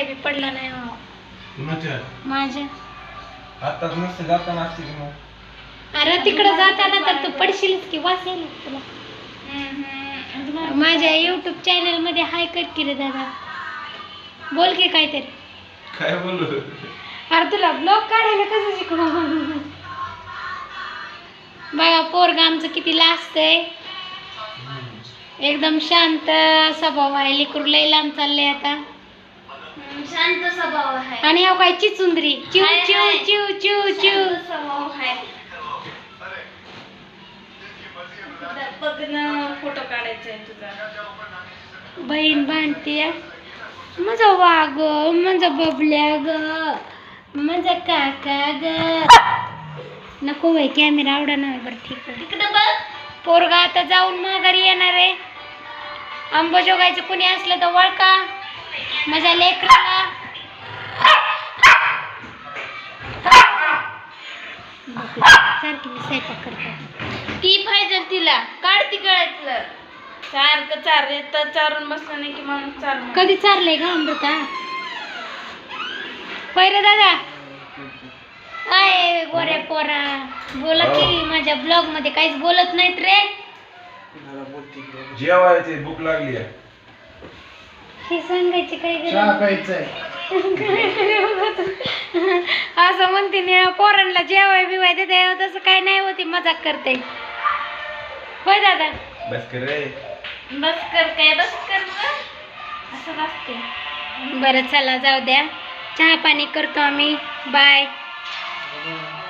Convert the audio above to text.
बी पडला नाही हो. कुणाच्या माझ्या आताच नसते जाताना असते की मग अरे तिकडे जाताना तर तू पडशीलच की वास येईल तुला. माझ्या युट्यूब चॅनल मध्ये हाय कर की रे दादा. बोल की काहीतरी. काय बोलू अरे तुला ब्लॉग काढायला कसं शिकवू. बघा पोरग आमचं किती लाजतंय. एकदम शांत स्वभाव आहे. लेकरू लय लांब चाललंय आता. शांत स्वभाव आहे आणि हा काय चिचुंदरी चिव चिव चिव चिव चिव स्वभाव आहे. बघ ना फोटो काढायचा आहे तुझा. बहीण भांडतीय. माझा वाघ माझा बबल्या ग माझा काका ग. नको बाई कॅमेरा आवडा ना. बरं ठीक आहे. तिकडे बघ. पोरगा आता जाऊन माघारी येणार आहे. अंबाजोगाईचं कुणी असलं तर वळका माझ्या लेकराला. सारखी मी स्वयंपाक करते. ती पाहिजे तिला काढ ती गळ्यातलं. सारखं चार तर चारून बसलं नाही की मग चार कधी चाललंय का अमृता. होय रे दादा. आय गोऱ्या पोरा बोला की. माझ्या ब्लॉग मध्ये काहीच बोलत नाहीत रे. जेवायची भूक लागली आहे. हे सांगायची काही चहा गरज प्यायचंय. असं म्हणते मी पोरांना जेवाय बिवाय देते तसं काय नाही होती. मजाक करते. होय दादा. बस कर रे. बस कर काय बस कर ना. असं असते. बरं चला जाऊ द्या. चहा पाणी करतो आम्ही. बाय.